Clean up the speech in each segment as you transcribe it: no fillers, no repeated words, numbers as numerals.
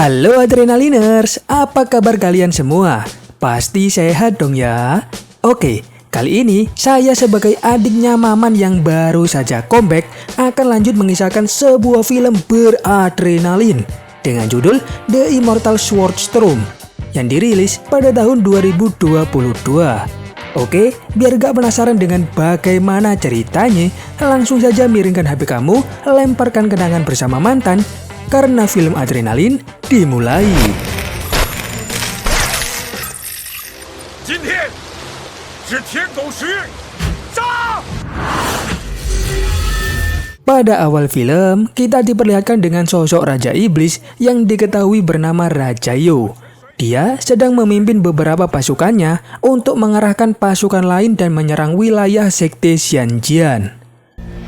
Halo Adrenaliners, apa kabar kalian semua? Pasti sehat dong ya? Oke, kali ini saya sebagai adiknya Maman yang baru saja comeback akan lanjut mengisahkan sebuah film beradrenalin dengan judul The Immortal Swordstorm yang dirilis pada tahun 2022. Oke, biar gak penasaran dengan bagaimana ceritanya, langsung saja miringkan HP kamu, lemparkan kenangan bersama mantan, karena film adrenalin dimulai. Pada awal film, kita diperlihatkan dengan sosok Raja Iblis yang diketahui bernama Raja Yu. Dia sedang memimpin beberapa pasukannya untuk mengarahkan pasukan lain dan menyerang wilayah sekte Xianjian.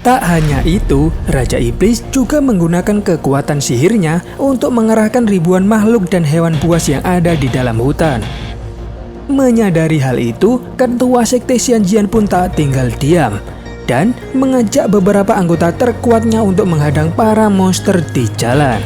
Tak hanya itu, Raja Iblis juga menggunakan kekuatan sihirnya untuk mengerahkan ribuan makhluk dan hewan buas yang ada di dalam hutan. Menyadari hal itu, ketua sekte Xianjian pun tak tinggal diam dan mengajak beberapa anggota terkuatnya untuk menghadang para monster di jalan.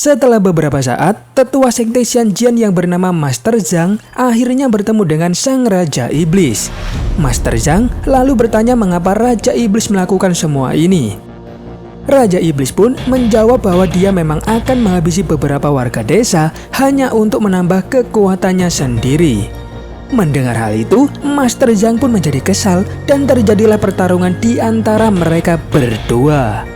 Setelah beberapa saat, tetua sekte Xianjian yang bernama Master Zhang akhirnya bertemu dengan sang Raja Iblis. Master Zhang lalu bertanya mengapa Raja Iblis melakukan semua ini. Raja Iblis pun menjawab bahwa dia memang akan menghabisi beberapa warga desa hanya untuk menambah kekuatannya sendiri. Mendengar hal itu, Master Zhang pun menjadi kesal dan terjadilah pertarungan di antara mereka berdua.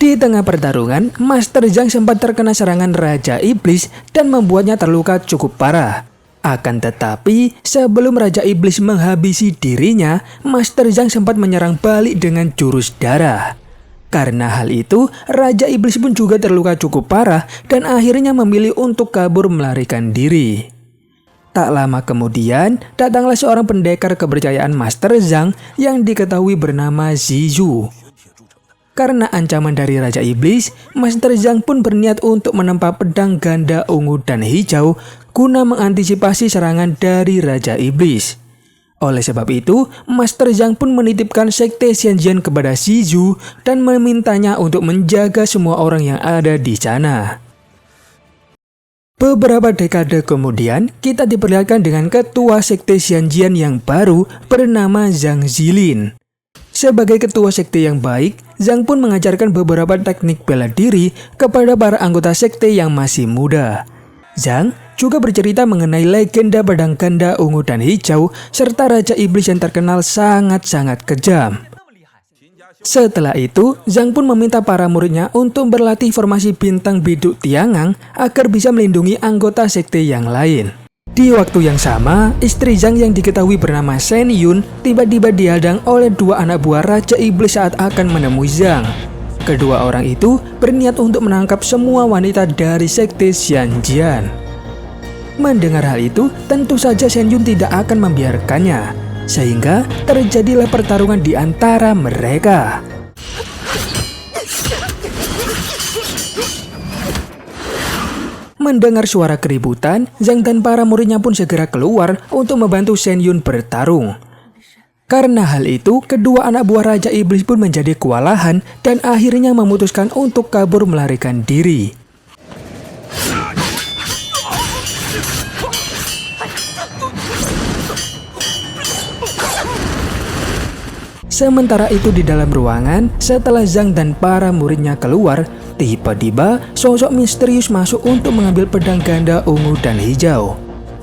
Di tengah pertarungan, Master Zhang sempat terkena serangan Raja Iblis dan membuatnya terluka cukup parah. Akan tetapi, sebelum Raja Iblis menghabisi dirinya, Master Zhang sempat menyerang balik dengan jurus darah. Karena hal itu, Raja Iblis pun juga terluka cukup parah dan akhirnya memilih untuk kabur melarikan diri. Tak lama kemudian, datanglah seorang pendekar kepercayaan Master Zhang yang diketahui bernama Ziyu. Karena ancaman dari Raja Iblis, Master Zhang pun berniat untuk menempa pedang ganda ungu dan hijau guna mengantisipasi serangan dari Raja Iblis. Oleh sebab itu, Master Zhang pun menitipkan sekte Xianjian kepada Ziyu dan memintanya untuk menjaga semua orang yang ada di sana. Beberapa dekade kemudian, kita diperlihatkan dengan ketua sekte Xianjian yang baru bernama Zhang Zilin. Sebagai ketua sekte yang baik, Zhang pun mengajarkan beberapa teknik bela diri kepada para anggota sekte yang masih muda. Zhang juga bercerita mengenai legenda pedang ganda ungu dan hijau serta Raja Iblis yang terkenal sangat-sangat kejam. Setelah itu, Zhang pun meminta para muridnya untuk berlatih formasi bintang biduk Tiangang agar bisa melindungi anggota sekte yang lain. Di waktu yang sama, istri Zhang yang diketahui bernama Shen Yun tiba-tiba dihadang oleh dua anak buah Raja Iblis saat akan menemui Zhang. Kedua orang itu berniat untuk menangkap semua wanita dari sekte Xianjian. Mendengar hal itu, tentu saja Shen Yun tidak akan membiarkannya, sehingga terjadilah pertarungan di antara mereka. Mendengar suara keributan, Zhang dan para muridnya pun segera keluar untuk membantu Shen Yun bertarung. Karena hal itu, kedua anak buah Raja Iblis pun menjadi kewalahan dan akhirnya memutuskan untuk kabur melarikan diri. Sementara itu di dalam ruangan, setelah Zhang dan para muridnya keluar, tiba-tiba sosok misterius masuk untuk mengambil pedang ganda ungu dan hijau.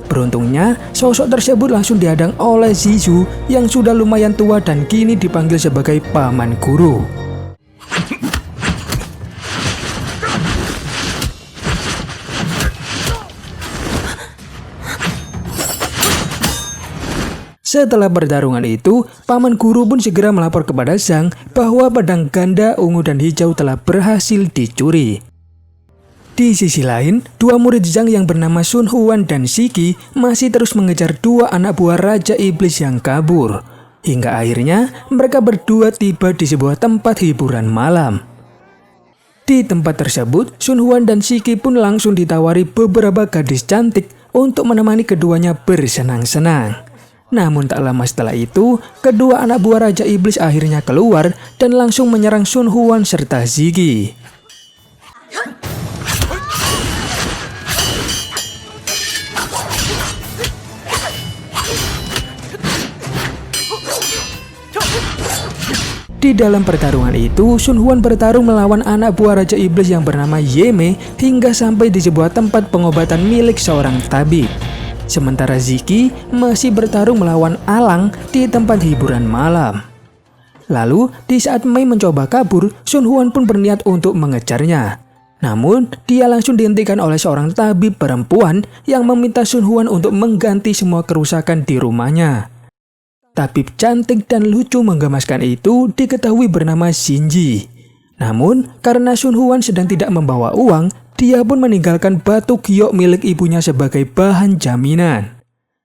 Beruntungnya, sosok tersebut langsung dihadang oleh Ziyu yang sudah lumayan tua dan kini dipanggil sebagai paman guru. Setelah pertarungan itu, paman guru pun segera melapor kepada Zhang bahwa pedang ganda ungu dan hijau telah berhasil dicuri. Di sisi lain, dua murid Zhang yang bernama Sun Huan dan Shiki masih terus mengejar dua anak buah Raja Iblis yang kabur. Hingga akhirnya mereka berdua tiba di sebuah tempat hiburan malam. Di tempat tersebut, Sun Huan dan Shiki pun langsung ditawari beberapa gadis cantik untuk menemani keduanya bersenang-senang. Namun tak lama setelah itu, kedua anak buah Raja Iblis akhirnya keluar dan langsung menyerang Sun Huan serta Shiki. Di dalam pertarungan itu, Sun Huan bertarung melawan anak buah Raja Iblis yang bernama Yeme hingga sampai di sebuah tempat pengobatan milik seorang tabib. Sementara Shiki masih bertarung melawan Alang di tempat hiburan malam. Lalu, di saat Mei mencoba kabur, Sun Huan pun berniat untuk mengejarnya. Namun, dia langsung dihentikan oleh seorang tabib perempuan yang meminta Sun Huan untuk mengganti semua kerusakan di rumahnya. Tabib cantik dan lucu menggemaskan itu diketahui bernama Shinji. Namun, karena Sun Huan sedang tidak membawa uang, dia pun meninggalkan batu giok milik ibunya sebagai bahan jaminan.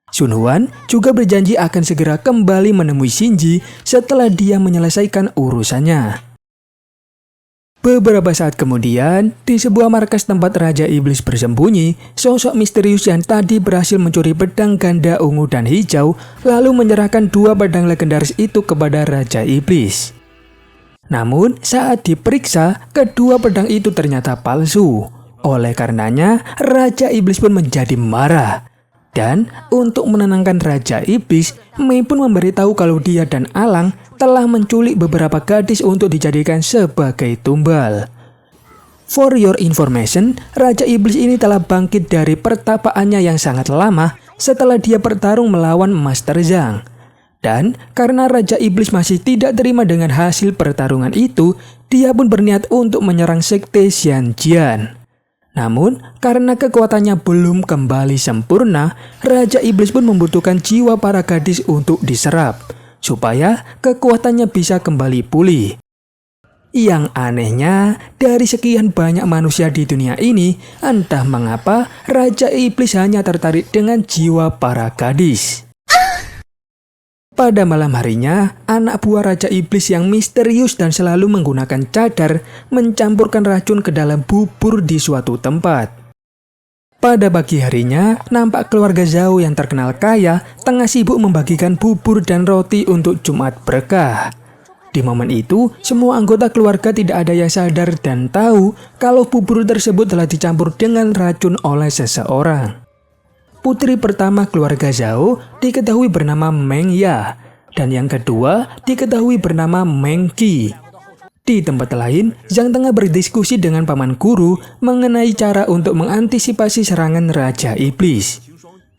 Sun Huan juga berjanji akan segera kembali menemui Shinji setelah dia menyelesaikan urusannya. Beberapa saat kemudian, di sebuah markas tempat Raja Iblis bersembunyi, sosok misterius yang tadi berhasil mencuri pedang ganda ungu dan hijau, lalu menyerahkan dua pedang legendaris itu kepada Raja Iblis. Namun, saat diperiksa, kedua pedang itu ternyata palsu. Oleh karenanya, Raja Iblis pun menjadi marah. Dan, untuk menenangkan Raja Iblis, Mei pun memberitahu kalau dia dan Alang telah menculik beberapa gadis untuk dijadikan sebagai tumbal. For your information, Raja Iblis ini telah bangkit dari pertapaannya yang sangat lama setelah dia bertarung melawan Master Zhang. Dan karena Raja Iblis masih tidak terima dengan hasil pertarungan itu, dia pun berniat untuk menyerang sekte Xianjian. Namun, karena kekuatannya belum kembali sempurna, Raja Iblis pun membutuhkan jiwa para gadis untuk diserap, supaya kekuatannya bisa kembali pulih. Yang anehnya, dari sekian banyak manusia di dunia ini, entah mengapa Raja Iblis hanya tertarik dengan jiwa para gadis. Pada malam harinya, anak buah Raja Iblis yang misterius dan selalu menggunakan cadar mencampurkan racun ke dalam bubur di suatu tempat. Pada pagi harinya, nampak keluarga Zhao yang terkenal kaya tengah sibuk membagikan bubur dan roti untuk Jumat Berkah. Di momen itu, semua anggota keluarga tidak ada yang sadar dan tahu kalau bubur tersebut telah dicampur dengan racun oleh seseorang. Putri pertama keluarga Zhao diketahui bernama Meng Ya, dan yang kedua diketahui bernama Meng Qi. Di tempat lain, Zhang tengah berdiskusi dengan paman guru mengenai cara untuk mengantisipasi serangan Raja Iblis.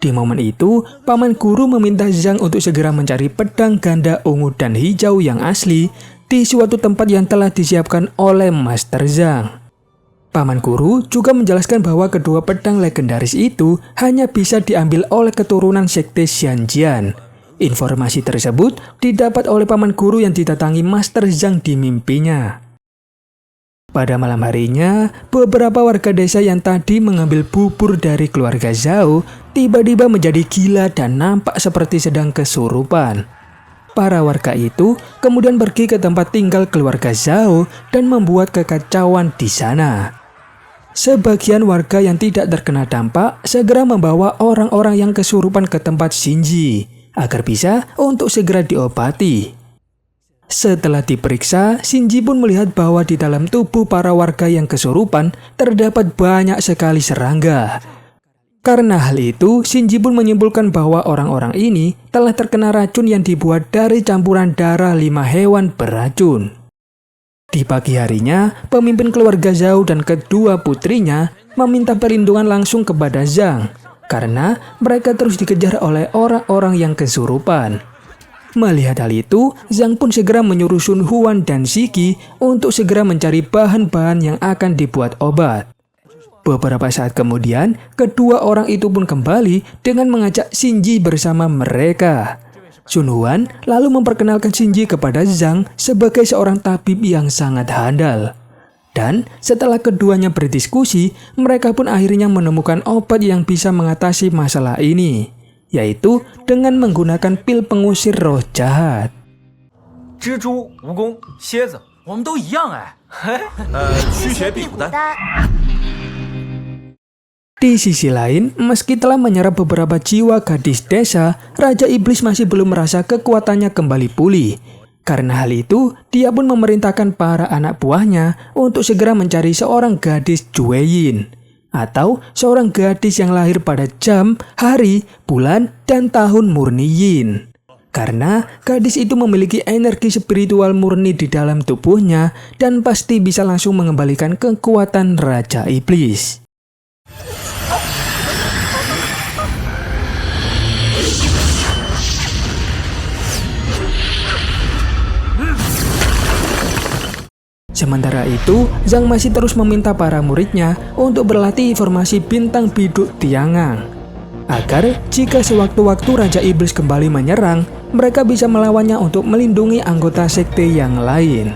Di momen itu, paman guru meminta Zhang untuk segera mencari pedang ganda ungu dan hijau yang asli di suatu tempat yang telah disiapkan oleh Master Zhang. Paman guru juga menjelaskan bahwa kedua pedang legendaris itu hanya bisa diambil oleh keturunan sekte Xianjian. Informasi tersebut didapat oleh paman guru yang didatangi Master Zhang di mimpinya. Pada malam harinya, beberapa warga desa yang tadi mengambil bubur dari keluarga Zhao tiba-tiba menjadi gila dan nampak seperti sedang kesurupan. Para warga itu kemudian pergi ke tempat tinggal keluarga Zhao dan membuat kekacauan di sana. Sebagian warga yang tidak terkena dampak segera membawa orang-orang yang kesurupan ke tempat Shinji agar bisa untuk segera diobati. Setelah diperiksa, Shinji pun melihat bahwa di dalam tubuh para warga yang kesurupan terdapat banyak sekali serangga. Karena hal itu, Shinji pun menyimpulkan bahwa orang-orang ini telah terkena racun yang dibuat dari campuran darah 5 hewan beracun. Di pagi harinya, pemimpin keluarga Zhao dan kedua putrinya meminta perlindungan langsung kepada Zhang karena mereka terus dikejar oleh orang-orang yang kesurupan. Melihat hal itu, Zhang pun segera menyuruh Sun Huan dan Shiki untuk segera mencari bahan-bahan yang akan dibuat obat. Beberapa saat kemudian, kedua orang itu pun kembali dengan mengajak Shinji bersama mereka. Sun Huan lalu memperkenalkan Shinji kepada Zhang sebagai seorang tabib yang sangat handal. Dan setelah keduanya berdiskusi, mereka pun akhirnya menemukan obat yang bisa mengatasi masalah ini, yaitu dengan menggunakan pil pengusir roh jahat. 蜘蛛、蜈蚣、蝎子，我们都一样哎。驱邪避苦丹。Di sisi lain, meski telah menyerap beberapa jiwa gadis desa, Raja Iblis masih belum merasa kekuatannya kembali pulih. Karena hal itu, dia pun memerintahkan para anak buahnya untuk segera mencari seorang gadis Jueyin, atau seorang gadis yang lahir pada jam, hari, bulan, dan tahun murni Yin. Karena gadis itu memiliki energi spiritual murni di dalam tubuhnya dan pasti bisa langsung mengembalikan kekuatan Raja Iblis. Sementara itu, Zhang masih terus meminta para muridnya untuk berlatih formasi bintang biduk Tiangang, agar jika sewaktu-waktu Raja Iblis kembali menyerang, mereka bisa melawannya untuk melindungi anggota sekte yang lain.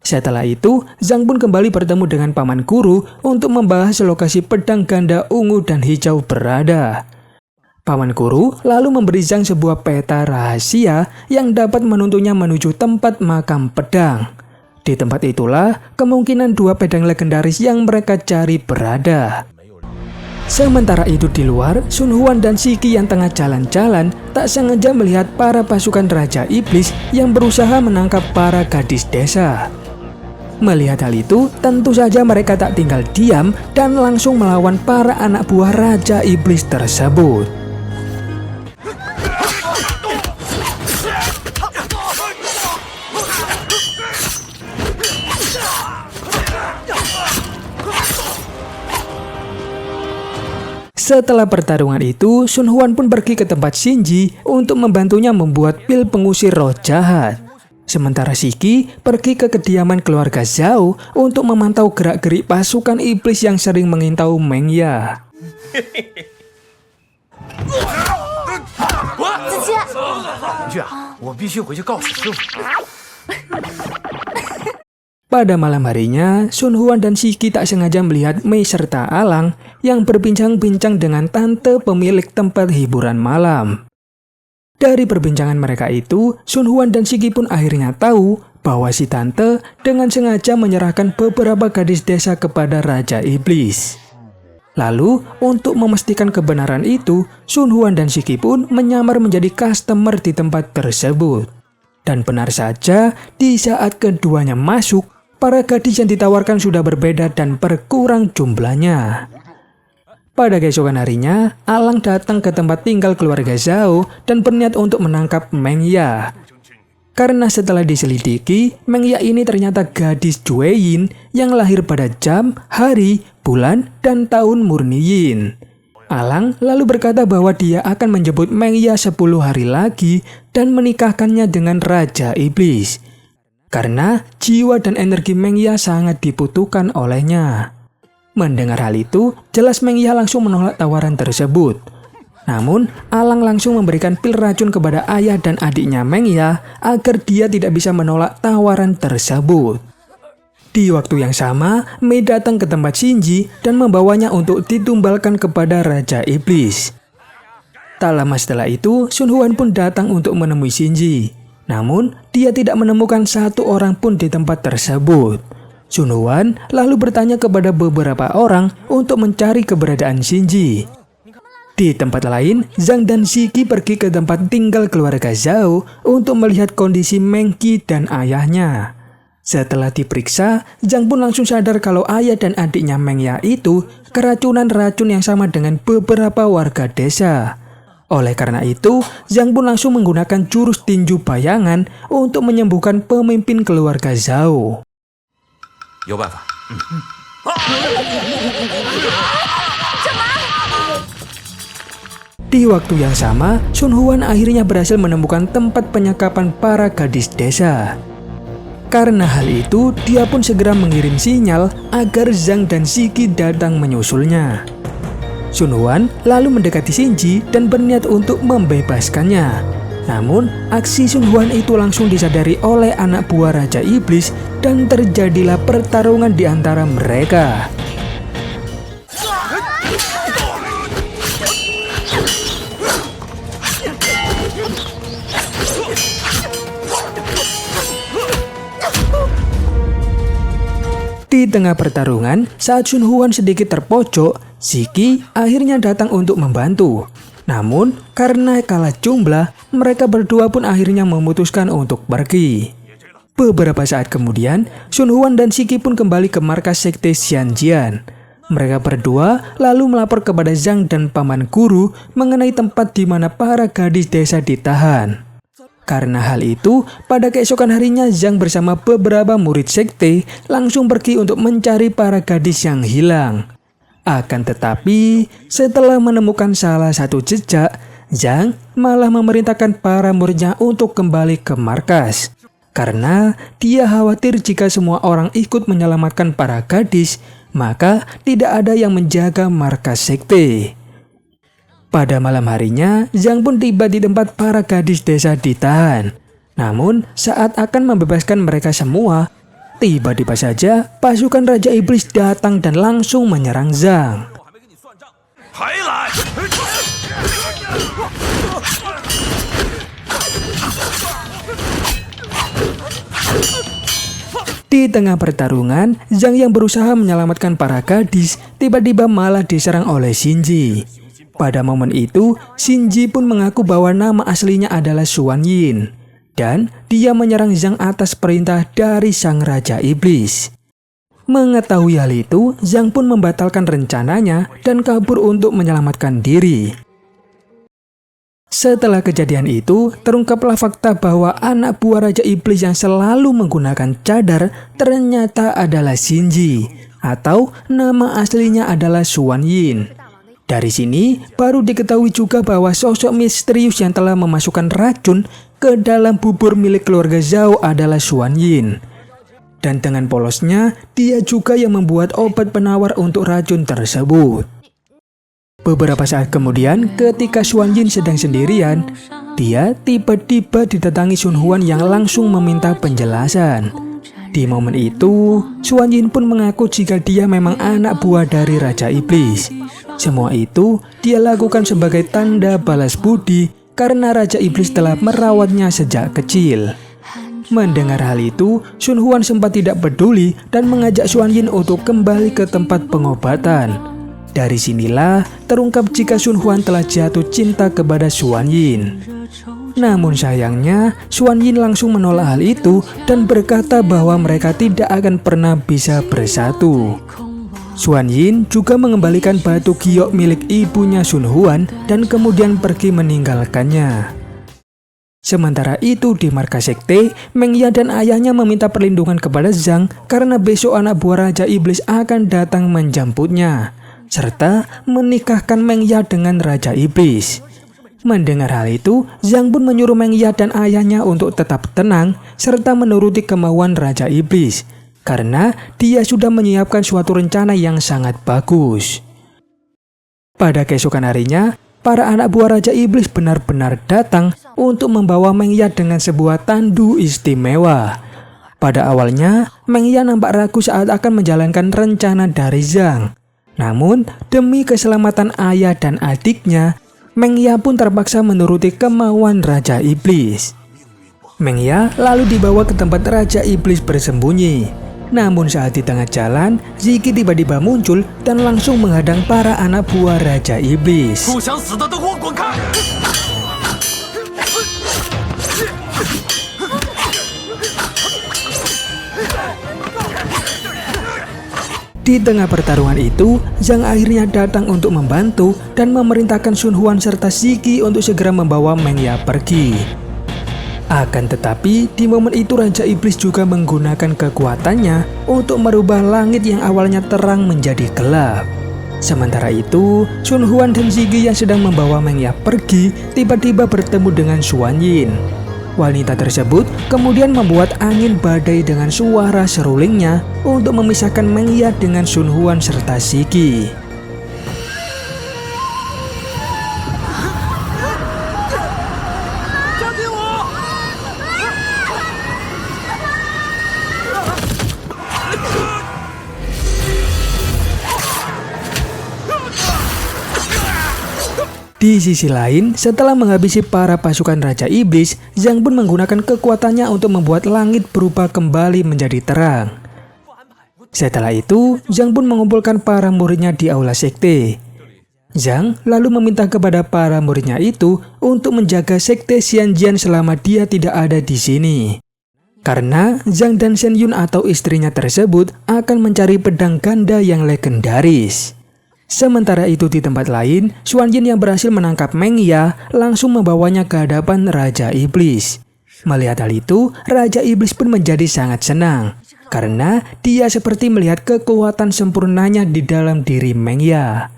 Setelah itu, Zhang pun kembali bertemu dengan Paman Guru untuk membahas lokasi pedang ganda ungu dan hijau berada. Paman Guru lalu memberi Zhang sebuah peta rahasia yang dapat menuntunnya menuju tempat makam pedang. Di tempat itulah kemungkinan dua pedang legendaris yang mereka cari berada. Sementara itu di luar, Sun Huan dan Shiki yang tengah jalan-jalan tak sengaja melihat para pasukan Raja Iblis yang berusaha menangkap para gadis desa. Melihat hal itu, tentu saja mereka tak tinggal diam dan langsung melawan para anak buah Raja Iblis tersebut. Setelah pertarungan itu, Sun Huan pun pergi ke tempat Shinji untuk membantunya membuat pil pengusir roh jahat. Sementara Shiki pergi ke kediaman keluarga Zhao untuk memantau gerak-gerik pasukan iblis yang sering mengintau Meng Ya. Pada malam harinya, Sun Huan dan Shiki tak sengaja melihat Mei serta Alang yang berbincang-bincang dengan tante pemilik tempat hiburan malam. Dari perbincangan mereka itu, Sun Huan dan Shiki pun akhirnya tahu bahwa si tante dengan sengaja menyerahkan beberapa gadis desa kepada Raja Iblis. Lalu, untuk memastikan kebenaran itu, Sun Huan dan Shiki pun menyamar menjadi customer di tempat tersebut. Dan benar saja, di saat keduanya masuk, para gadis yang ditawarkan sudah berbeda dan berkurang jumlahnya. Pada keesokan harinya, Alang datang ke tempat tinggal keluarga Zhao dan berniat untuk menangkap Meng Ya. Karena setelah diselidiki, Meng Ya ini ternyata gadis Jueyin yang lahir pada jam, hari, bulan, dan tahun murni Yin. Alang lalu berkata bahwa dia akan menjemput Meng Ya 10 hari lagi dan menikahkannya dengan Raja Iblis. Karena jiwa dan energi Meng Ya sangat dibutuhkan olehnya. Mendengar hal itu, jelas Meng Ya langsung menolak tawaran tersebut. Namun, Alang langsung memberikan pil racun kepada ayah dan adiknya Meng Ya agar dia tidak bisa menolak tawaran tersebut. Di waktu yang sama, Mei datang ke tempat Shinji dan membawanya untuk ditumbalkan kepada Raja Iblis. Tak lama setelah itu, Sun Huan pun datang untuk menemui Shinji. Namun, dia tidak menemukan satu orang pun di tempat tersebut. Sun Huan lalu bertanya kepada beberapa orang untuk mencari keberadaan Shinji. Di tempat lain, Zhang dan Shiki pergi ke tempat tinggal keluarga Zhao untuk melihat kondisi Meng Qi dan ayahnya. Setelah diperiksa, Zhang pun langsung sadar kalau ayah dan adiknya Meng Ya itu keracunan racun yang sama dengan beberapa warga desa. Oleh karena itu, Zhang pun langsung menggunakan jurus tinju bayangan untuk menyembuhkan pemimpin keluarga Zhao. Di waktu yang sama, Sun Huan akhirnya berhasil menemukan tempat penyekapan para gadis desa. Karena hal itu, dia pun segera mengirim sinyal agar Zhang dan Shiki datang menyusulnya. Sun Huan lalu mendekati Shinji dan berniat untuk membebaskannya. Namun, aksi Sun Huan itu langsung disadari oleh anak buah Raja Iblis dan terjadilah pertarungan di antara mereka. Di tengah pertarungan, saat Sun Huan sedikit terpojok, Shiki akhirnya datang untuk membantu. Namun, karena kalah jumlah, mereka berdua pun akhirnya memutuskan untuk pergi. Beberapa saat kemudian, Sun Huan dan Shiki pun kembali ke markas sekte Xianjian. Mereka berdua lalu melapor kepada Zhang dan Paman Guru mengenai tempat di mana para gadis desa ditahan. Karena hal itu, pada keesokan harinya Zhang bersama beberapa murid sekte langsung pergi untuk mencari para gadis yang hilang. Akan tetapi, setelah menemukan salah satu jejak, Zhang malah memerintahkan para muridnya untuk kembali ke markas. Karena dia khawatir jika semua orang ikut menyelamatkan para gadis, maka tidak ada yang menjaga markas sekte. Pada malam harinya, Zhang pun tiba di tempat para gadis desa ditahan. Namun, saat akan membebaskan mereka semua, tiba-tiba saja pasukan Raja Iblis datang dan langsung menyerang Zhang. Di tengah pertarungan, Zhang yang berusaha menyelamatkan para gadis tiba-tiba malah diserang oleh Shinji. Pada momen itu, Shinji pun mengaku bahwa nama aslinya adalah Xuan Yin, dan dia menyerang Zhang atas perintah dari sang Raja Iblis. Mengetahui hal itu, Zhang pun membatalkan rencananya dan kabur untuk menyelamatkan diri. Setelah kejadian itu, terungkaplah fakta bahwa anak buah Raja Iblis yang selalu menggunakan cadar ternyata adalah Shinji, atau nama aslinya adalah Xuan Yin. Dari sini, baru diketahui juga bahwa sosok misterius yang telah memasukkan racun ke dalam bubur milik keluarga Zhao adalah Xuan Yin. Dan dengan polosnya, dia juga yang membuat obat penawar untuk racun tersebut. Beberapa saat kemudian, ketika Xuan Yin sedang sendirian, dia tiba-tiba didatangi Sun Huan yang langsung meminta penjelasan. Di momen itu, Xuan Yin pun mengaku jika dia memang anak buah dari Raja Iblis. Semua itu dia lakukan sebagai tanda balas budi karena Raja Iblis telah merawatnya sejak kecil. Mendengar hal itu, Sun Huan sempat tidak peduli dan mengajak Xuan Yin untuk kembali ke tempat pengobatan. Dari sinilah terungkap jika Sun Huan telah jatuh cinta kepada Xuan Yin. Namun sayangnya, Xuan Yin langsung menolak hal itu dan berkata bahwa mereka tidak akan pernah bisa bersatu. Xuan Yin juga mengembalikan batu giok milik ibunya Sun Huan dan kemudian pergi meninggalkannya. Sementara itu di markas sekte, Meng Ya dan ayahnya meminta perlindungan kepada Zhang karena besok anak buah Raja Iblis akan datang menjemputnya, serta menikahkan Meng Ya dengan Raja Iblis. Mendengar hal itu, Zhang pun menyuruh Meng Ya dan ayahnya untuk tetap tenang serta menuruti kemauan Raja Iblis, karena dia sudah menyiapkan suatu rencana yang sangat bagus. Pada keesokan harinya, para anak buah Raja Iblis benar-benar datang untuk membawa Meng Ya dengan sebuah tandu istimewa. Pada awalnya, Meng Ya nampak ragu saat akan menjalankan rencana dari Zhang. Namun, demi keselamatan ayah dan adiknya, Meng Ya pun terpaksa menuruti kemauan Raja Iblis. Meng Ya lalu dibawa ke tempat Raja Iblis bersembunyi. Namun saat di tengah jalan, Shiki tiba-tiba muncul dan langsung menghadang para anak buah Raja Iblis. Di tengah pertarungan itu, Zhang akhirnya datang untuk membantu dan memerintahkan Sun Huan serta Shiki untuk segera membawa Meng Ya pergi. Akan tetapi, di momen itu Raja Iblis juga menggunakan kekuatannya untuk merubah langit yang awalnya terang menjadi gelap. Sementara itu, Sun Huan dan Shiki yang sedang membawa Meng Ya pergi tiba-tiba bertemu dengan Xuan Yin. Wanita tersebut kemudian membuat angin badai dengan suara serulingnya untuk memisahkan Meng Ya dengan Sun Huan serta Shiki. Di sisi lain, setelah menghabisi para pasukan Raja Iblis, Zhang pun menggunakan kekuatannya untuk membuat langit berubah kembali menjadi terang. Setelah itu, Zhang pun mengumpulkan para muridnya di aula sekte. Zhang lalu meminta kepada para muridnya itu untuk menjaga sekte Xianjian selama dia tidak ada di sini. Karena Zhang dan Shen Yun atau istrinya tersebut akan mencari pedang ganda yang legendaris. Sementara itu di tempat lain, Xuan Yin yang berhasil menangkap Meng Ya langsung membawanya ke hadapan Raja Iblis. Melihat hal itu, Raja Iblis pun menjadi sangat senang. Karena dia seperti melihat kekuatan sempurnanya di dalam diri Meng Ya.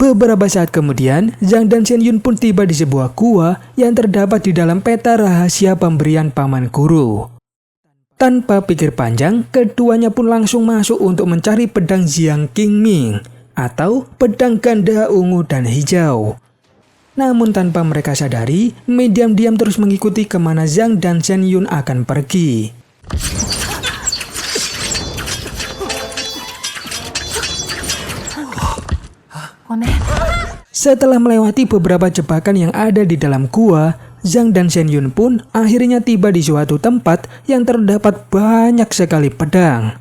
Beberapa saat kemudian, Zhang dan Shen Yun pun tiba di sebuah gua yang terdapat di dalam peta rahasia pemberian Paman Guru. Tanpa pikir panjang, keduanya pun langsung masuk untuk mencari pedang Jiang Qingming atau pedang ganda ungu dan hijau. Namun tanpa mereka sadari, Mei diam-diam terus mengikuti kemana Zhang dan Shen Yun akan pergi. Setelah melewati beberapa jebakan yang ada di dalam gua, Zhang dan Shen Yun pun akhirnya tiba di suatu tempat yang terdapat banyak sekali pedang.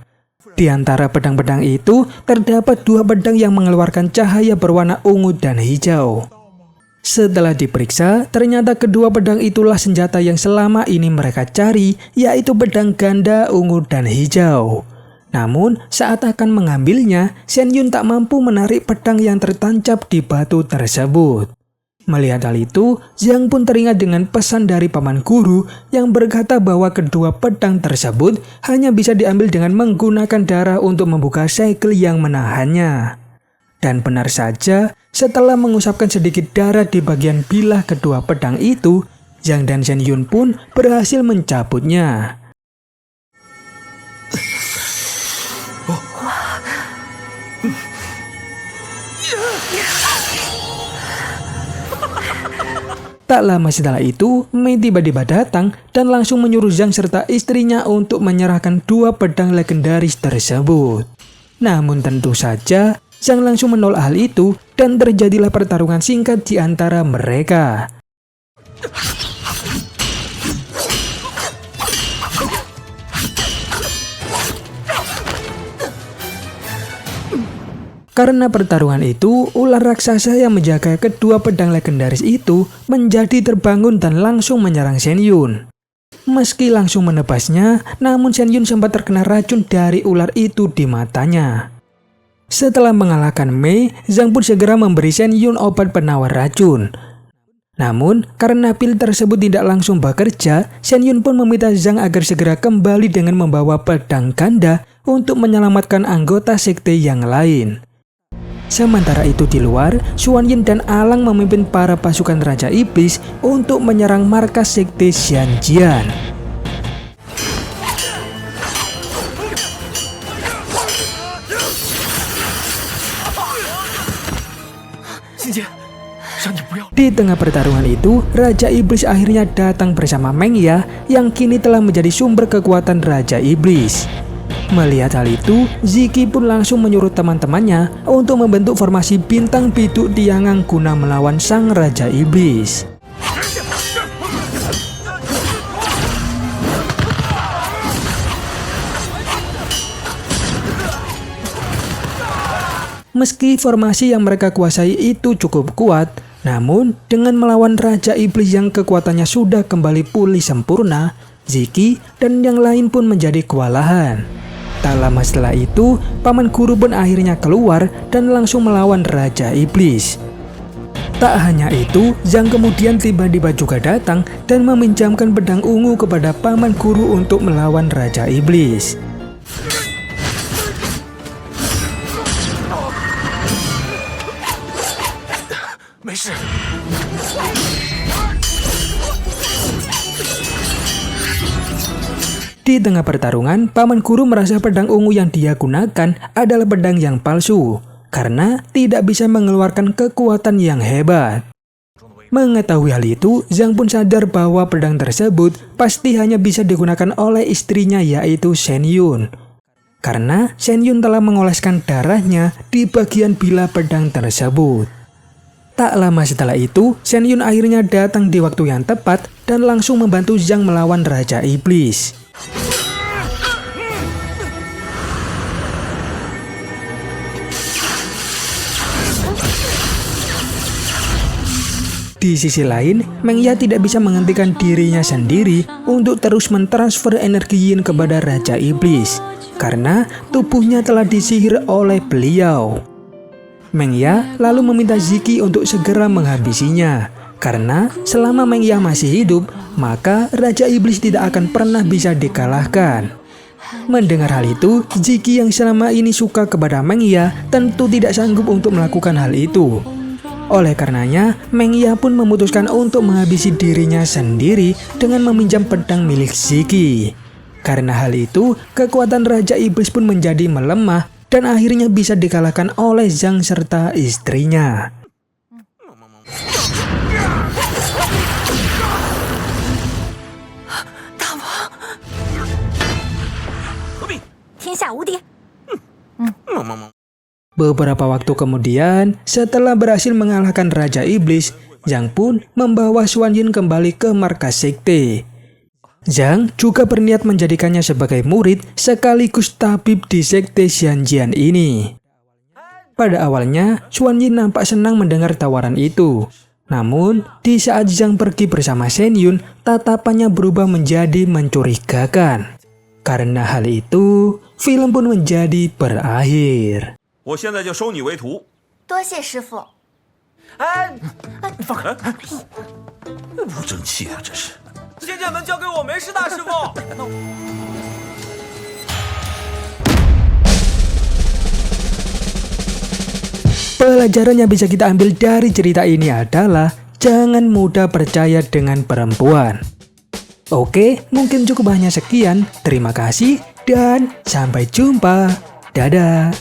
Di antara pedang-pedang itu, terdapat 2 pedang yang mengeluarkan cahaya berwarna ungu dan hijau. Setelah diperiksa, ternyata kedua pedang itulah senjata yang selama ini mereka cari, yaitu pedang ganda ungu dan hijau. Namun, saat akan mengambilnya, Shen Yun tak mampu menarik pedang yang tertancap di batu tersebut. Melihat hal itu, Zhang pun teringat dengan pesan dari Paman Guru yang berkata bahwa kedua pedang tersebut hanya bisa diambil dengan menggunakan darah untuk membuka segel yang menahannya. Dan benar saja, setelah mengusapkan sedikit darah di bagian bilah kedua pedang itu, Zhang dan Shen Yun pun berhasil mencabutnya. Tak lama setelah itu, Mei tiba-tiba datang dan langsung menyuruh Zhang serta istrinya untuk menyerahkan 2 pedang legendaris tersebut. Namun tentu saja, Zhang langsung menolak hal itu dan terjadilah pertarungan singkat di antara mereka. Karena pertarungan itu, ular raksasa yang menjaga kedua pedang legendaris itu menjadi terbangun dan langsung menyerang Shen Yun. Meski langsung menebasnya, namun Shen Yun sempat terkena racun dari ular itu di matanya. Setelah mengalahkan Mei, Zhang pun segera memberi Shen Yun obat penawar racun. Namun, karena pil tersebut tidak langsung bekerja, Shen Yun pun meminta Zhang agar segera kembali dengan membawa pedang ganda untuk menyelamatkan anggota sekte yang lain. Sementara itu di luar, Xuan Yin dan Alang memimpin para pasukan Raja Iblis untuk menyerang markas sekte Xianjian. Di tengah pertarungan itu, Raja Iblis akhirnya datang bersama Meng Ya yang kini telah menjadi sumber kekuatan Raja Iblis. Melihat hal itu, Ziki pun langsung menyuruh teman-temannya untuk membentuk formasi bintang biduk Tiangang guna melawan sang Raja Iblis. Meski formasi yang mereka kuasai itu cukup kuat, namun dengan melawan Raja Iblis yang kekuatannya sudah kembali pulih sempurna, Ziki dan yang lain pun menjadi kewalahan. Tak lama setelah itu, Paman Guru pun akhirnya keluar dan langsung melawan Raja Iblis. Tak hanya itu, Zhang kemudian tiba-tiba juga datang dan meminjamkan pedang ungu kepada Paman Guru untuk melawan Raja Iblis. Di tengah pertarungan, Paman Guru merasa pedang ungu yang dia gunakan adalah pedang yang palsu, karena tidak bisa mengeluarkan kekuatan yang hebat. Mengetahui hal itu, Zhang pun sadar bahwa pedang tersebut pasti hanya bisa digunakan oleh istrinya yaitu Shen Yun. Karena Shen Yun telah mengoleskan darahnya di bagian bilah pedang tersebut. Tak lama setelah itu, Shen Yun akhirnya datang di waktu yang tepat dan langsung membantu Zhang melawan Raja Iblis. Di sisi lain, Meng Ya tidak bisa menghentikan dirinya sendiri untuk terus mentransfer energi yin kepada Raja Iblis, karena tubuhnya telah disihir oleh beliau. Meng Ya lalu meminta Ziki untuk segera menghabisinya, karena selama Meng Ya masih hidup, maka Raja Iblis tidak akan pernah bisa dikalahkan. Mendengar hal itu, Ziki yang selama ini suka kepada Meng Ya tentu tidak sanggup untuk melakukan hal itu. Oleh karenanya, Meng Ya pun memutuskan untuk menghabisi dirinya sendiri dengan meminjam pedang milik Ziki. Karena hal itu, kekuatan Raja Iblis pun menjadi melemah dan akhirnya bisa dikalahkan oleh Zhang serta istrinya. 天下无敌。 Beberapa waktu kemudian, setelah berhasil mengalahkan Raja Iblis, Zhang pun membawa Xuan Yin kembali ke markas sekte. Zhang juga berniat menjadikannya sebagai murid sekaligus tabib di sekte Xianjian ini. Pada awalnya, Xuan Yin nampak senang mendengar tawaran itu. Namun, di saat Zhang pergi bersama Shen Yun, tatapannya berubah menjadi mencurigakan. Karena hal itu, film pun menjadi berakhir. 我现在就收你为徒。多谢师傅。哎，你放开！不争气啊，这是。 仙剑门交给我，没事的，师傅。 Pelajaran yang bisa kita ambil dari cerita ini adalah jangan mudah percaya dengan perempuan. Oke, mungkin cukup hanya sekian. Terima kasih dan sampai jumpa. Dadah.